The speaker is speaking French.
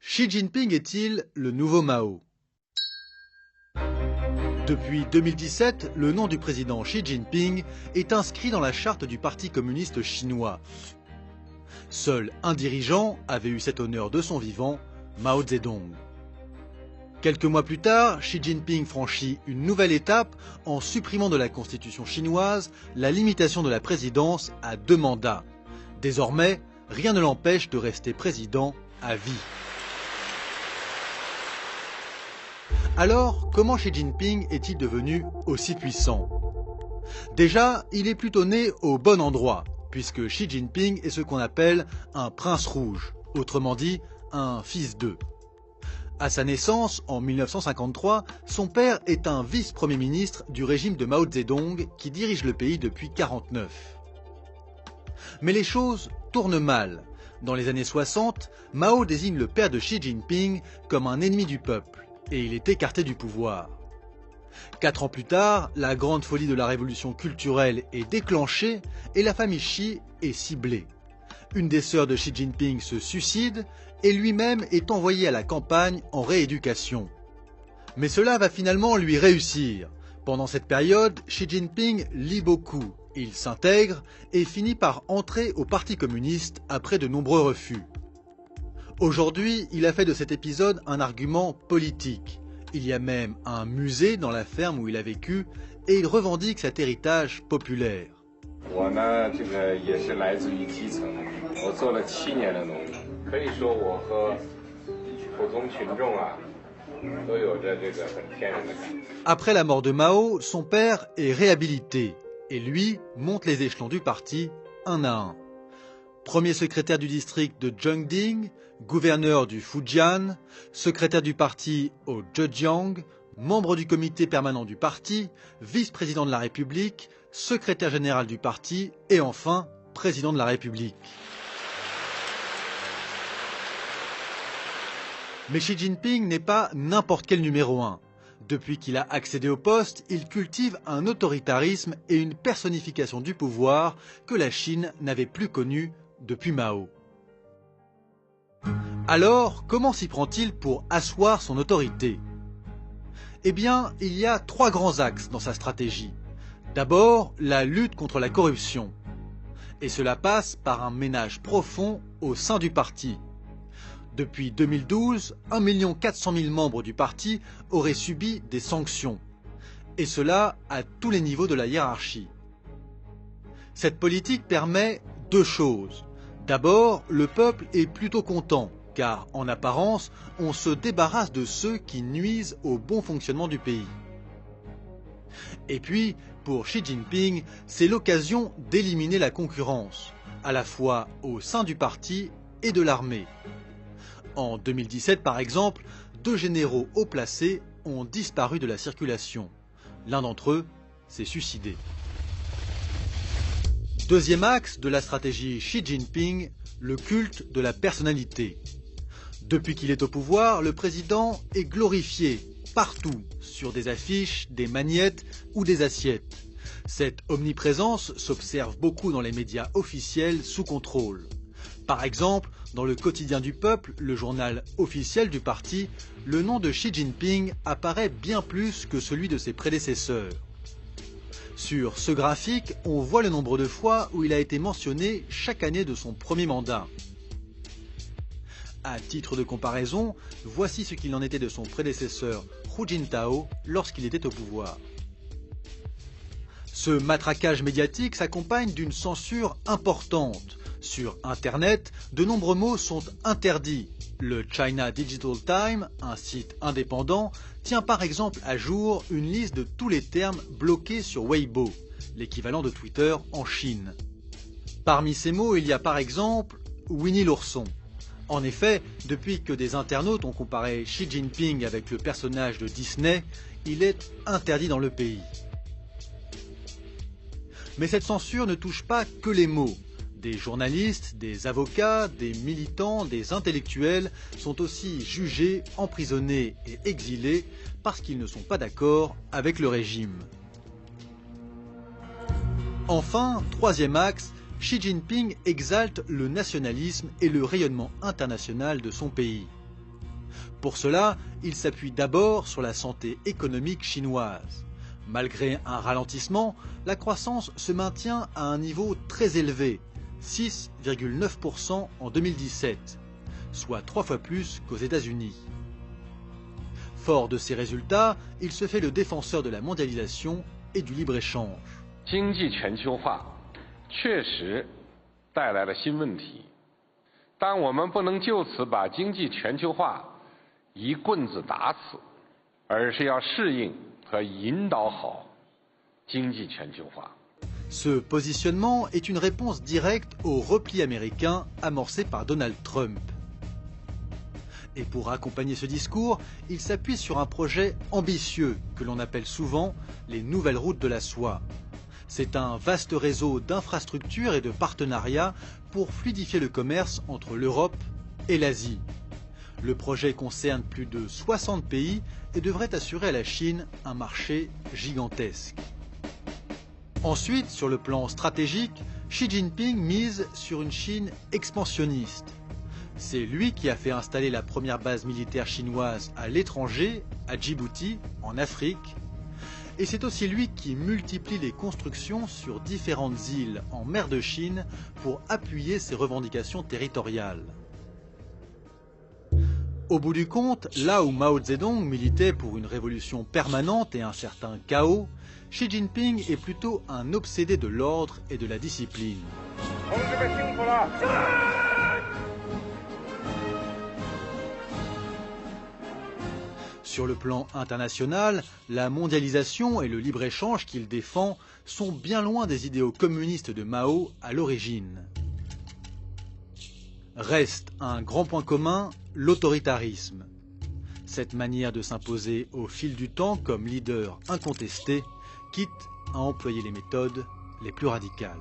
Xi Jinping est-il le nouveau Mao? Depuis 2017, le nom du président Xi Jinping est inscrit dans la charte du Parti communiste chinois. Seul un dirigeant avait eu cet honneur de son vivant, Mao Zedong. Quelques mois plus tard, Xi Jinping franchit une nouvelle étape en supprimant de la constitution chinoise la limitation de la présidence à 2 mandats. Désormais, rien ne l'empêche de rester président à vie. Alors, comment Xi Jinping est-il devenu aussi puissant? Déjà, il est plutôt né au bon endroit, puisque Xi Jinping est ce qu'on appelle un prince rouge, autrement dit, un fils d'eux. À sa naissance, en 1953, son père est un vice-premier ministre du régime de Mao Zedong qui dirige le pays depuis 1949. Mais les choses tournent mal. Dans les années 60, Mao désigne le père de Xi Jinping comme un ennemi du peuple, et il est écarté du pouvoir. 4 ans plus tard, la grande folie de la révolution culturelle est déclenchée et la famille Xi est ciblée. Une des sœurs de Xi Jinping se suicide et lui-même est envoyé à la campagne en rééducation. Mais cela va finalement lui réussir. Pendant cette période, Xi Jinping lit beaucoup, il s'intègre et finit par entrer au Parti communiste après de nombreux refus. Aujourd'hui, il a fait de cet épisode un argument politique. Il y a même un musée dans la ferme où il a vécu et il revendique cet héritage populaire. Après la mort de Mao, son père est réhabilité et lui monte les échelons du parti un à un. Premier secrétaire du district de Zhengding, gouverneur du Fujian, secrétaire du parti au Zhejiang, membre du comité permanent du parti, vice-président de la République, secrétaire général du parti et enfin président de la République. Mais Xi Jinping n'est pas n'importe quel numéro 1. Depuis qu'il a accédé au poste, il cultive un autoritarisme et une personnification du pouvoir que la Chine n'avait plus connu depuis Mao. Alors, comment s'y prend-il pour asseoir son autorité? Eh bien, il y a 3 grands axes dans sa stratégie. D'abord, la lutte contre la corruption. Et cela passe par un ménage profond au sein du parti. Depuis 2012, 1 400 000 membres du parti auraient subi des sanctions. Et cela à tous les niveaux de la hiérarchie. Cette politique permet 2 choses. D'abord, le peuple est plutôt content, car en apparence, on se débarrasse de ceux qui nuisent au bon fonctionnement du pays. Et puis, pour Xi Jinping, c'est l'occasion d'éliminer la concurrence, à la fois au sein du parti et de l'armée. En 2017, par exemple, 2 généraux haut placés ont disparu de la circulation. L'un d'entre eux s'est suicidé. Deuxième axe de la stratégie Xi Jinping, le culte de la personnalité. Depuis qu'il est au pouvoir, le président est glorifié partout, sur des affiches, des magnettes ou des assiettes. Cette omniprésence s'observe beaucoup dans les médias officiels sous contrôle. Par exemple, dans le quotidien du peuple, le journal officiel du parti, le nom de Xi Jinping apparaît bien plus que celui de ses prédécesseurs. Sur ce graphique, on voit le nombre de fois où il a été mentionné chaque année de son premier mandat. À titre de comparaison, voici ce qu'il en était de son prédécesseur Hu Jintao lorsqu'il était au pouvoir. Ce matraquage médiatique s'accompagne d'une censure importante. Sur Internet, de nombreux mots sont interdits. Le China Digital Time, un site indépendant, tient par exemple à jour une liste de tous les termes bloqués sur Weibo, l'équivalent de Twitter en Chine. Parmi ces mots, il y a par exemple Winnie l'ourson. En effet, depuis que des internautes ont comparé Xi Jinping avec le personnage de Disney, il est interdit dans le pays. Mais cette censure ne touche pas que les mots. Des journalistes, des avocats, des militants, des intellectuels sont aussi jugés, emprisonnés et exilés parce qu'ils ne sont pas d'accord avec le régime. Enfin, troisième axe, Xi Jinping exalte le nationalisme et le rayonnement international de son pays. Pour cela, il s'appuie d'abord sur la santé économique chinoise. Malgré un ralentissement, la croissance se maintient à un niveau très élevé, 6,9% en 2017, soit 3 fois plus qu'aux États-Unis. Fort de ces résultats, il se fait le défenseur de la mondialisation et du libre-échange. 经济全球化确实带来了新问题，但我们不能就此把经济全球化一棍子打死，而是要适应和引导好经济全球化。 Ce positionnement est une réponse directe au repli américain amorcé par Donald Trump. Et pour accompagner ce discours, il s'appuie sur un projet ambitieux que l'on appelle souvent les nouvelles routes de la soie. C'est un vaste réseau d'infrastructures et de partenariats pour fluidifier le commerce entre l'Europe et l'Asie. Le projet concerne plus de 60 pays et devrait assurer à la Chine un marché gigantesque. Ensuite, sur le plan stratégique, Xi Jinping mise sur une Chine expansionniste. C'est lui qui a fait installer la première base militaire chinoise à l'étranger, à Djibouti, en Afrique. Et c'est aussi lui qui multiplie les constructions sur différentes îles en mer de Chine pour appuyer ses revendications territoriales. Au bout du compte, là où Mao Zedong militait pour une révolution permanente et un certain chaos, Xi Jinping est plutôt un obsédé de l'ordre et de la discipline. Sur le plan international, la mondialisation et le libre-échange qu'il défend sont bien loin des idéaux communistes de Mao à l'origine. Reste un grand point commun, l'autoritarisme. Cette manière de s'imposer au fil du temps comme leader incontesté, quitte à employer les méthodes les plus radicales.